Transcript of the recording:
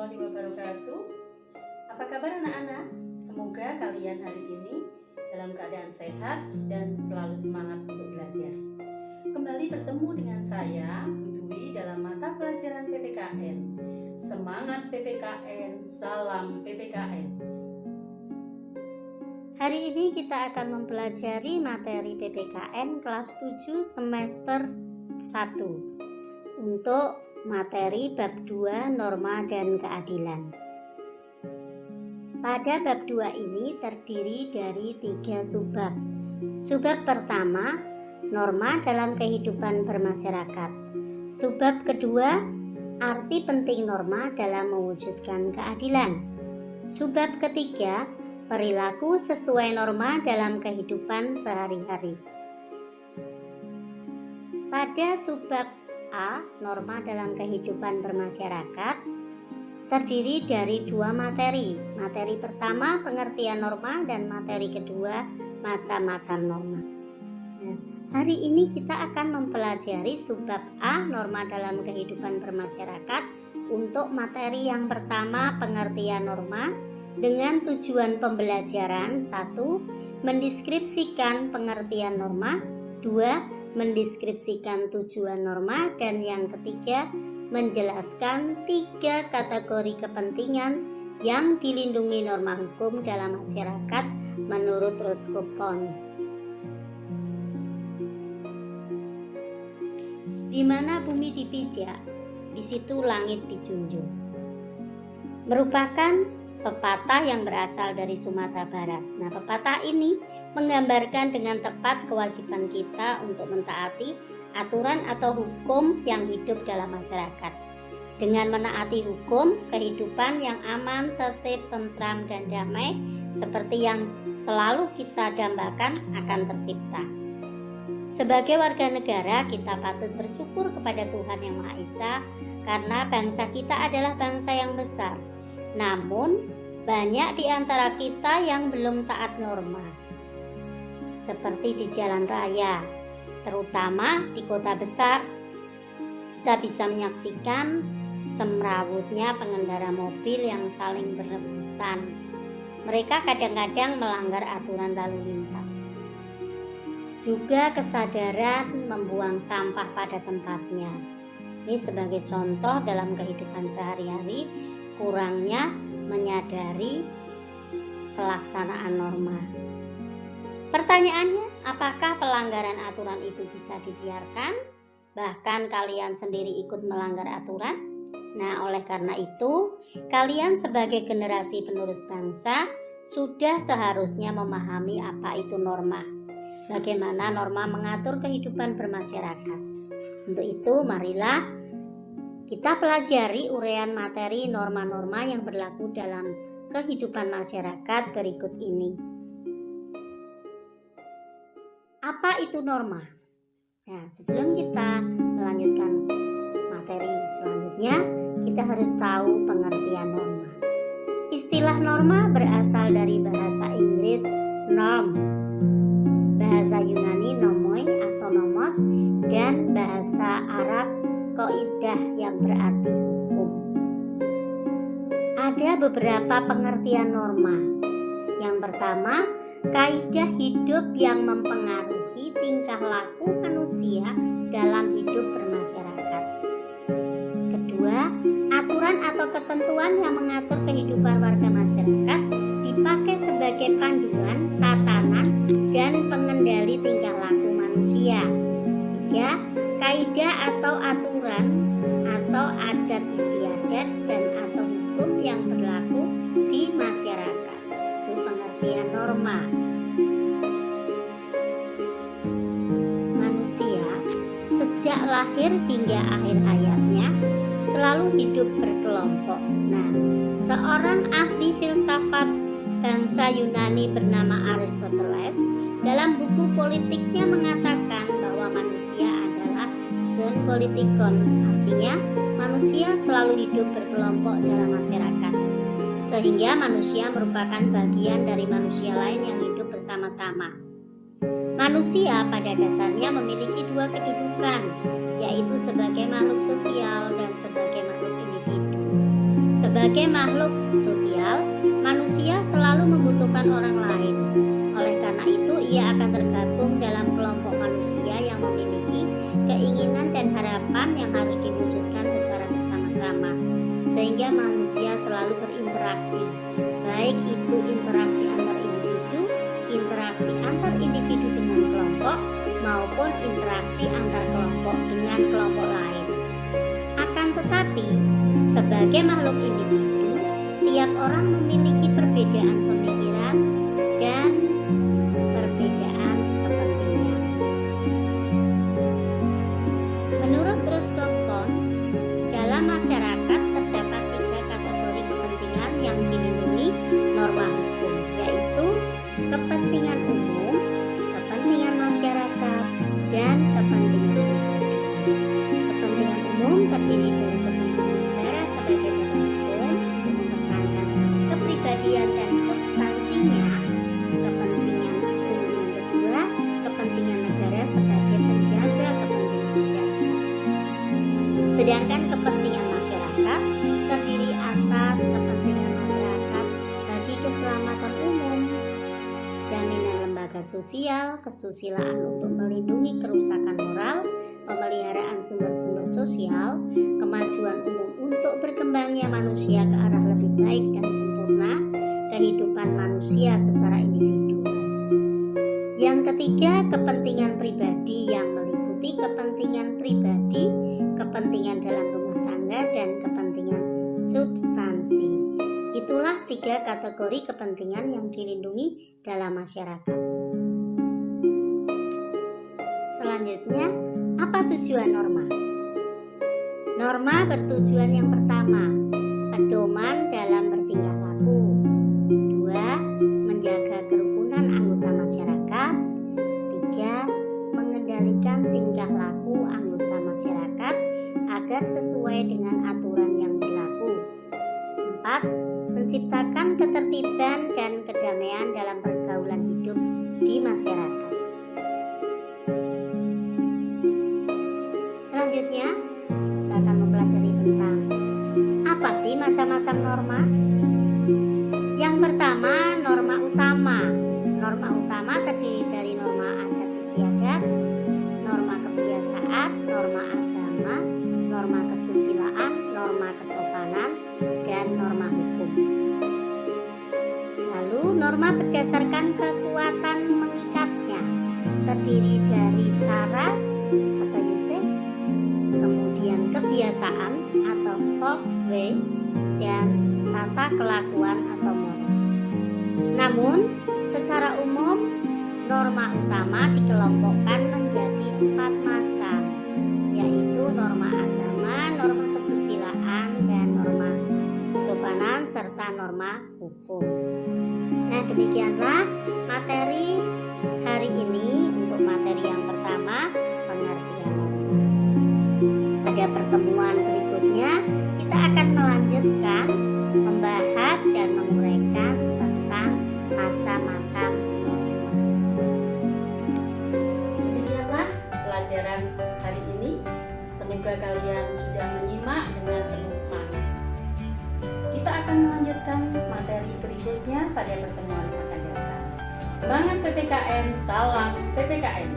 warahmatullahi wabarakatuh. Apa kabar anak-anak? Semoga kalian hari ini dalam keadaan sehat dan selalu semangat untuk belajar. Kembali bertemu dengan saya, Bu Dwi, dalam mata pelajaran PPKN. Semangat PPKN, salam PPKN. Hari ini kita akan mempelajari materi PPKN kelas 7 semester 1 untuk materi bab 2 norma dan keadilan. Pada bab 2 ini terdiri dari 3 subbab. Subbab pertama, norma dalam kehidupan bermasyarakat. Subbab kedua, arti penting norma dalam mewujudkan keadilan. Subbab ketiga, perilaku sesuai norma dalam kehidupan sehari-hari. Pada subbab A, norma dalam kehidupan bermasyarakat, terdiri dari 2 materi. Materi pertama, pengertian norma, dan materi kedua, macam-macam norma. Nah, hari ini kita akan mempelajari subbab A, norma dalam kehidupan bermasyarakat, untuk materi yang pertama, pengertian norma, dengan tujuan pembelajaran 1. Mendeskripsikan pengertian norma, 2. Mendeskripsikan tujuan norma, dan yang ketiga, menjelaskan 3 kategori kepentingan yang dilindungi norma hukum dalam masyarakat menurut Roskopon. Di mana bumi dipijak, di situ langit dijunjung. Merupakan pepatah yang berasal dari Sumatera Barat. Nah, pepatah ini menggambarkan dengan tepat kewajiban kita untuk mentaati aturan atau hukum yang hidup dalam masyarakat. Dengan menaati hukum, kehidupan yang aman, tertib, tentram, dan damai seperti yang selalu kita dambakan akan tercipta. Sebagai warga negara, kita patut bersyukur kepada Tuhan Yang Maha Esa karena bangsa kita adalah bangsa yang besar. Namun, banyak di antara kita yang belum taat norma. Seperti di jalan raya, terutama di kota besar, kita bisa menyaksikan semrawutnya pengendara mobil yang saling berebutan. Mereka kadang-kadang melanggar aturan lalu lintas. Juga kesadaran membuang sampah pada tempatnya. Ini sebagai contoh dalam kehidupan sehari-hari, kurangnya menyadari pelaksanaan norma. Pertanyaannya, apakah pelanggaran aturan itu bisa dibiarkan? Bahkan kalian sendiri ikut melanggar aturan? Nah, oleh karena itu, kalian sebagai generasi penerus bangsa sudah seharusnya memahami apa itu norma. Bagaimana norma mengatur kehidupan bermasyarakat. Untuk itu, marilah kita pelajari uraian materi norma-norma yang berlaku dalam kehidupan masyarakat berikut ini. Apa itu norma? Nah, sebelum kita melanjutkan materi selanjutnya, kita harus tahu pengertian norma. Istilah norma berasal dari bahasa Inggris norm, bahasa Yunani nomoi atau nomos, dan bahasa Arab kaidah yang berarti hukum. Ada beberapa pengertian norma. Yang pertama, kaidah hidup yang mempengaruhi tingkah laku manusia dalam hidup bermasyarakat. Kedua, aturan atau ketentuan yang mengatur kehidupan warga masyarakat dipakai sebagai panduan, tatanan, dan pengendali tingkah laku manusia. Tiga, kaidah atau aturan atau adat istiadat dan atau hukum yang berlaku di masyarakat. Itu pengertian norma. Manusia sejak lahir hingga akhir hayatnya selalu hidup berkelompok. Nah, seorang ahli filsafat bangsa Yunani bernama Aristoteles dalam buku politiknya mengatakan bahwa manusia adalah zoon politikon, artinya manusia selalu hidup berkelompok dalam masyarakat, sehingga manusia merupakan bagian dari manusia lain yang hidup bersama-sama. Manusia pada dasarnya memiliki 2 kedudukan, yaitu sebagai makhluk sosial dan sebagai makhluk individu. Sebagai makhluk sosial, manusia selalu membutuhkan orang lain. Oleh karena itu, ia akan tergabung dalam kelompok manusia yang memiliki keinginan dan harapan yang harus diwujudkan secara bersama-sama. Sehingga manusia selalu berinteraksi, baik itu interaksi antar individu, interaksi antar individu dengan kelompok, maupun interaksi antar kelompok dengan kelompok lain. Akan tetapi, sebagai makhluk individu, tiap orang memiliki perbedaan pemikiran dan perbedaan kepentingan. Menurut Roscoe, dalam masyarakat terdapat 3 kategori kepentingan yang dilindungi norma hukum, yaitu kepentingan umum, kepentingan masyarakat, dan kepentingan pribadi. Kepentingan umum terdiri dari kepentingan negara sebagai badan hukum untuk mempertahankan kepribadian dan substansinya. Kepentingan umum yang kedua, kepentingan negara sebagai penjaga kepentingan masyarakat. Sedangkan kepentingan masyarakat terdiri atas kepentingan masyarakat bagi keselamatan umum, jaminan lembaga sosial, kesusilaan untuk melindungi kerusakan moral, pemeliharaan sumber-sumber sosial, kemajuan umum untuk berkembangnya manusia ke arah lebih baik dan sempurna, kehidupan manusia secara individual. Yang ketiga, kepentingan pribadi yang meliputi kepentingan pribadi, kepentingan dalam rumah tangga, dan kepentingan substansi. Itulah 3 kategori kepentingan yang dilindungi dalam masyarakat. Selanjutnya, apa tujuan norma? Norma bertujuan yang pertama, pedoman dalam bertingkah laku. 2. Menjaga kerukunan anggota masyarakat. 3. Mengendalikan tingkah laku anggota masyarakat agar sesuai dengan aturan yang berlaku. 4. Menciptakan ketertiban dan kedamaian dalam pergaulan hidup di masyarakat. Selanjutnya, kita akan mempelajari tentang apa sih macam-macam norma. Yang pertama, norma utama. Norma utama terdiri dari norma adat istiadat, norma kebiasaan, norma agama, norma kesusilaan, norma kesopanan, dan norma hukum. Lalu, norma berdasarkan kekuatan mengikatnya terdiri dari cara atau usage, kemudian kebiasaan atau Volksway, dan tata kelakuan atau moris. Namun, secara umum, norma utama dikelompokkan menjadi 4 macam, yaitu norma agama, norma kesusilaan, dan norma kesopanan, serta norma hukum. Nah, demikianlah materi hari ini. Untuk materi yang pertama, pengertian norma. Pada pertemuan berikutnya, kita akan melanjutkan membahas dan menguraikan tentang macam-macam norma. Demikianlah pelajaran hari ini. Semoga kalian sudah menyimak dengan penuh semangat. Kita akan melanjutkan materi berikutnya pada pertemuan akan datang. Semangat PPKN, salam PPKN.